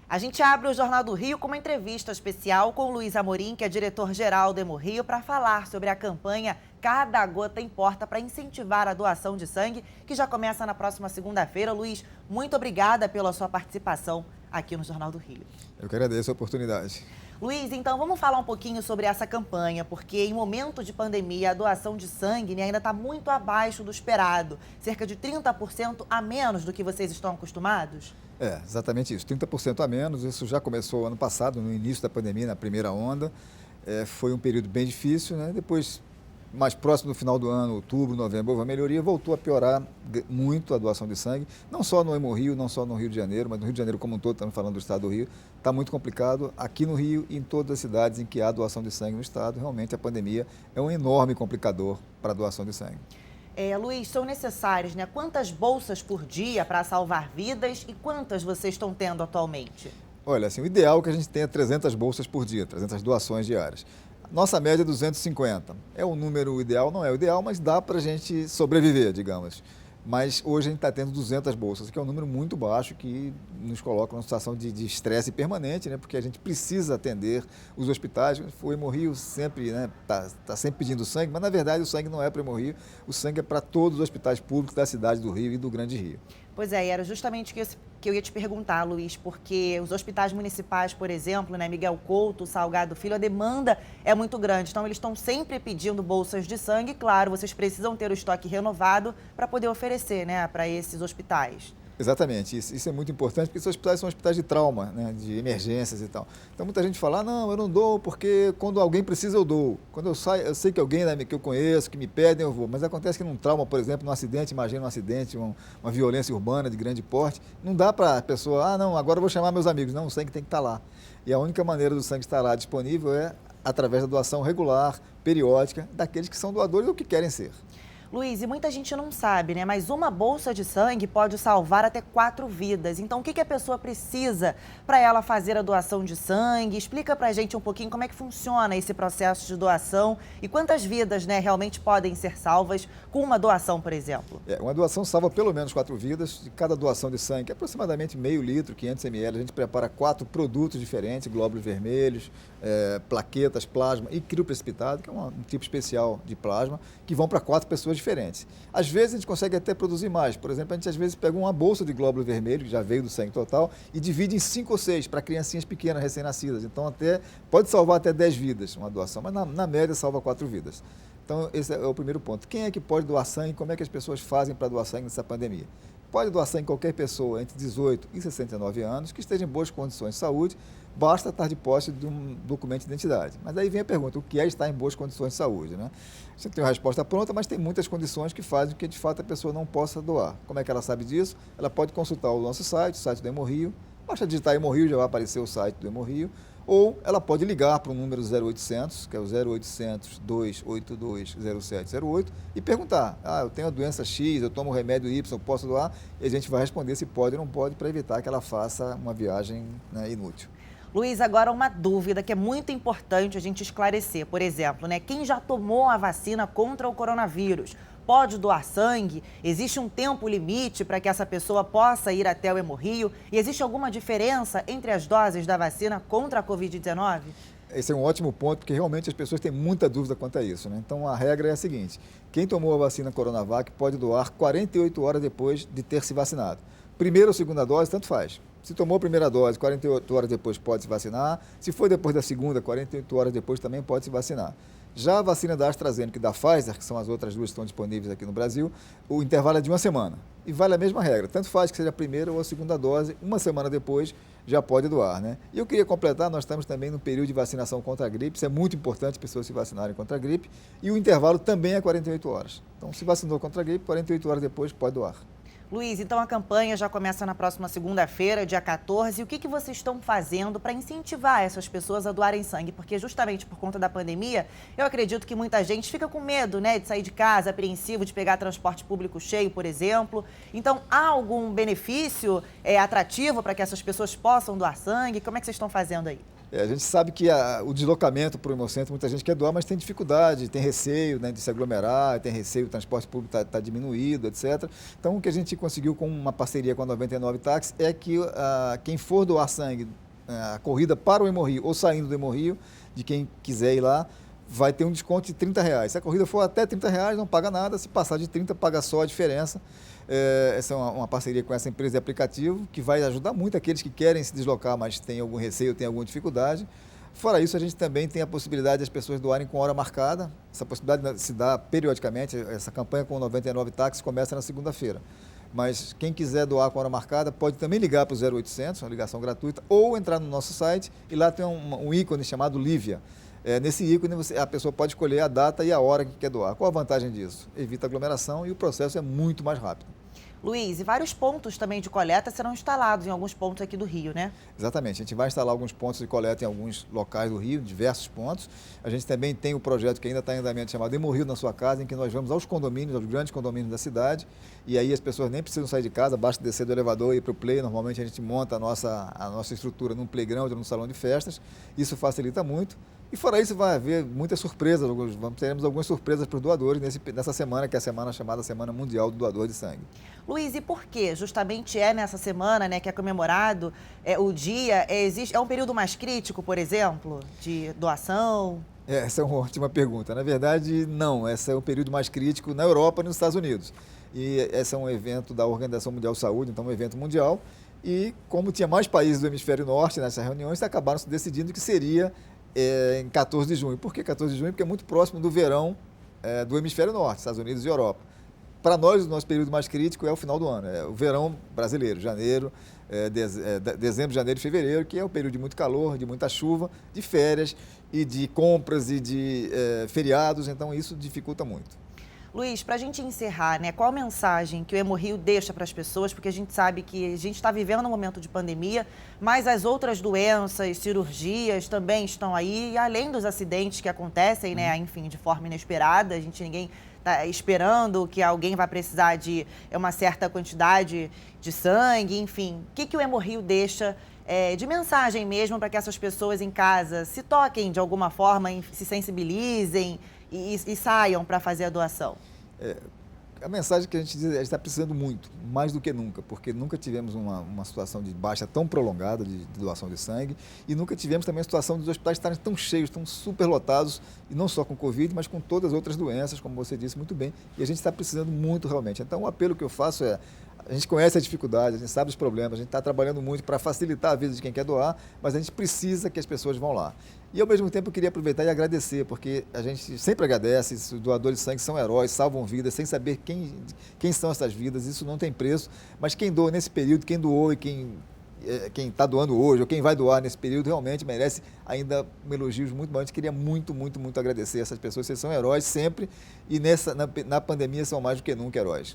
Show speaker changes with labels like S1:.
S1: A gente abre o Jornal do Rio com uma entrevista especial com o Luiz Amorim, que é diretor-geral do Hemorrio, para falar sobre a campanha Cada Gota Importa para incentivar a doação de sangue, que já começa na próxima segunda-feira. Luiz, muito obrigada pela sua participação aqui no Jornal do Rio.
S2: Eu que agradeço a oportunidade.
S1: Luiz, então vamos falar um pouquinho sobre essa campanha, porque em momento de pandemia a doação de sangue ainda está muito abaixo do esperado, cerca de 30% a menos do que vocês estão acostumados?
S2: É, exatamente isso, 30% a menos. Isso já começou ano passado, no início da pandemia, na primeira onda. Foi um período bem difícil, né? Depois, mais próximo do final do ano, outubro, novembro, houve uma melhoria, voltou a piorar muito a doação de sangue, não só no Hemorrio, não só no Rio de Janeiro, mas no Rio de Janeiro como um todo, estamos falando do estado do Rio, está muito complicado. Aqui no Rio e em todas as cidades em que há doação de sangue no estado, realmente a pandemia é um enorme complicador para a doação de sangue.
S1: Luiz, são necessárias, né? Quantas bolsas por dia para salvar vidas e quantas vocês estão tendo atualmente?
S2: Olha, assim, o ideal é que a gente tenha 300 bolsas por dia, 300 doações diárias. Nossa média é 250. É o número ideal, não é o ideal, mas dá para a gente sobreviver, digamos. Mas hoje a gente está tendo 200 bolsas, que é um número muito baixo, que nos coloca numa situação de estresse permanente, né? Porque a gente precisa atender os hospitais. O Hemorrio sempre tá sempre pedindo sangue, mas na verdade o sangue não é para o Hemorrio, o sangue é para todos os hospitais públicos da cidade do Rio e do Grande Rio.
S1: Pois é, era justamente que eu ia te perguntar, Luiz, porque os hospitais municipais, por exemplo, né, Miguel Couto, Salgado Filho, a demanda é muito grande. Então, eles estão sempre pedindo bolsas de sangue. Claro, vocês precisam ter o estoque renovado para poder oferecer, né, para esses hospitais.
S2: Exatamente, isso é muito importante, porque esses hospitais são hospitais de trauma, né, de emergências e tal. Então muita gente fala, não, eu não dou porque quando alguém precisa eu dou. Quando eu saio, eu sei que alguém, né, que eu conheço, que me pedem, eu vou. Mas acontece que num trauma, por exemplo, num acidente, imagina um acidente, uma violência urbana de grande porte, não dá para a pessoa, não, agora eu vou chamar meus amigos. Não, o sangue tem que estar lá. E a única maneira do sangue estar lá disponível é através da doação regular, periódica, daqueles que são doadores ou que querem ser.
S1: Luiz, e muita gente não sabe, né? Mas uma bolsa de sangue pode salvar até 4 vidas. Então, o que a pessoa precisa para ela fazer a doação de sangue? Explica pra gente um pouquinho como é que funciona esse processo de doação e quantas vidas, né, realmente podem ser salvas com uma doação, por exemplo.
S2: Uma doação salva pelo menos 4 vidas. De cada doação de sangue, que é aproximadamente meio litro, 500 ml, a gente prepara 4 produtos diferentes, glóbulos vermelhos, plaquetas, plasma e crioprecipitado, que é um tipo especial de plasma, que vão para 4 pessoas diferentes. Às vezes a gente consegue até produzir mais. Por exemplo, a gente às vezes pega uma bolsa de glóbulo vermelho, que já veio do sangue total, e divide em 5 ou 6 para criancinhas pequenas, recém-nascidas. Então pode salvar até 10 vidas uma doação, mas na média salva 4 vidas. Então esse é o primeiro ponto. Quem é que pode doar sangue? Como é que as pessoas fazem para doar sangue nessa pandemia? Pode doar sangue qualquer pessoa entre 18 e 69 anos que esteja em boas condições de saúde, basta estar de posse de um documento de identidade. Mas aí vem a pergunta, o que é estar em boas condições de saúde, né? Você tem uma resposta pronta, mas tem muitas condições que fazem com que de fato a pessoa não possa doar. Como é que ela sabe disso? Ela pode consultar o nosso site, o site do Hemorrio, basta digitar Hemorrio, já vai aparecer o site do Hemorrio, ou ela pode ligar para o número 0800, que é o 0800 282 0708, e perguntar, eu tenho a doença X, eu tomo o remédio Y, posso doar? E a gente vai responder se pode ou não pode, para evitar que ela faça uma viagem, né, inútil.
S1: Luiz, agora uma dúvida que é muito importante a gente esclarecer. Por exemplo, né, quem já tomou a vacina contra o coronavírus pode doar sangue? Existe um tempo limite para que essa pessoa possa ir até o Hemorrio? E existe alguma diferença entre as doses da vacina contra a Covid-19?
S2: Esse é um ótimo ponto, porque realmente as pessoas têm muita dúvida quanto a isso, né? Então a regra é a seguinte, quem tomou a vacina Coronavac pode doar 48 horas depois de ter se vacinado. Primeira ou segunda dose, tanto faz. Se tomou a primeira dose, 48 horas depois pode se vacinar. Se foi depois da segunda, 48 horas depois também pode se vacinar. Já a vacina da AstraZeneca e da Pfizer, que são as outras duas que estão disponíveis aqui no Brasil, o intervalo é de 1 semana. E vale a mesma regra. Tanto faz que seja a primeira ou a segunda dose, 1 semana depois já pode doar, né? E eu queria completar, nós estamos também no período de vacinação contra a gripe. Isso é muito importante, as pessoas se vacinarem contra a gripe. E o intervalo também é 48 horas. Então, se vacinou contra a gripe, 48 horas depois pode doar.
S1: Luiz, então a campanha já começa na próxima segunda-feira, dia 14. O que vocês estão fazendo para incentivar essas pessoas a doarem sangue? Porque justamente por conta da pandemia, eu acredito que muita gente fica com medo, né, de sair de casa, apreensivo de pegar transporte público cheio, por exemplo. Então, há algum benefício atrativo para que essas pessoas possam doar sangue? Como é que vocês estão fazendo aí?
S2: A gente sabe que o deslocamento para o Hemocentro, muita gente quer doar, mas tem dificuldade, tem receio, né, de se aglomerar, tem receio, o transporte público está diminuído, etc. Então, o que a gente gente conseguiu com uma parceria com a 99 Táxi é que quem for doar sangue, a corrida para o Hemorrio ou saindo do Hemorrio, de quem quiser ir lá, vai ter um desconto de R$ 30. Se a corrida for até R$ 30, não paga nada. Se passar de 30, paga só a diferença. Essa é uma parceria com essa empresa de aplicativo que vai ajudar muito aqueles que querem se deslocar, mas têm algum receio, têm alguma dificuldade. Fora isso, a gente também tem a possibilidade das pessoas doarem com hora marcada. Essa possibilidade se dá periodicamente. Essa campanha com 99 táxis começa na segunda-feira. Mas quem quiser doar com hora marcada pode também ligar para o 0800, uma ligação gratuita, ou entrar no nosso site e lá tem um ícone chamado Lívia. Nesse ícone a pessoa pode escolher a data e a hora que quer doar. Qual a vantagem disso? Evita aglomeração e o processo é muito mais rápido.
S1: Luiz, e vários pontos também de coleta serão instalados em alguns pontos aqui do Rio, né?
S2: Exatamente. A gente vai instalar alguns pontos de coleta em alguns locais do Rio, diversos pontos. A gente também tem o projeto que ainda está em andamento chamado Hemorrio na Sua Casa, em que nós vamos aos condomínios, aos grandes condomínios da cidade, e aí as pessoas nem precisam sair de casa, basta descer do elevador e ir para o play. Normalmente a gente monta a nossa estrutura num playground ou num salão de festas. Isso facilita muito. E fora isso vai haver muitas surpresas, teremos algumas surpresas para os doadores nessa semana, que é a semana chamada Semana Mundial do Doador de Sangue.
S1: Luiz, e por que justamente nessa semana, né, que é comemorado o dia, é um período mais crítico, por exemplo, de doação?
S2: Essa é uma ótima pergunta. Na verdade, não. Esse é um período mais crítico na Europa e nos Estados Unidos. E esse é um evento da Organização Mundial de Saúde, então um evento mundial. E como tinha mais países do hemisfério norte nessas reuniões, acabaram se decidindo que seria em 14 de junho. Por que 14 de junho? Porque é muito próximo do verão do hemisfério norte, Estados Unidos e Europa. Para nós, o nosso período mais crítico é o final do ano, é o verão brasileiro, janeiro, dezembro, janeiro e fevereiro, que é o período de muito calor, de muita chuva, de férias e de compras e de feriados, então isso dificulta muito.
S1: Luiz, para a gente encerrar, né, qual a mensagem que o Hemorrio deixa para as pessoas? Porque a gente sabe que a gente está vivendo um momento de pandemia, mas as outras doenças, cirurgias também estão aí, e além dos acidentes que acontecem, né, enfim, de forma inesperada, ninguém está esperando que alguém vai precisar de uma certa quantidade de sangue, enfim. O que o Hemorrio deixa de mensagem mesmo para que essas pessoas em casa se toquem de alguma forma, se sensibilizem e saiam para fazer a doação?
S2: A mensagem que a gente diz é que a gente está precisando muito, mais do que nunca, porque nunca tivemos uma situação de baixa tão prolongada de doação de sangue e nunca tivemos também a situação dos hospitais estarem tão cheios, tão superlotados, e não só com Covid, mas com todas as outras doenças, como você disse muito bem, e a gente está precisando muito realmente. Então o apelo que eu faço é, a gente conhece a dificuldade, a gente sabe os problemas, a gente está trabalhando muito para facilitar a vida de quem quer doar, mas a gente precisa que as pessoas vão lá. E, ao mesmo tempo, eu queria aproveitar e agradecer, porque a gente sempre agradece, os doadores de sangue são heróis, salvam vidas, sem saber quem são essas vidas, isso não tem preço, mas quem doa nesse período, quem doou e quem está doando hoje, ou quem vai doar nesse período, realmente merece ainda elogios muito maiores. Queria muito, muito, muito agradecer essas pessoas, vocês são heróis sempre, e na pandemia são mais do que nunca heróis.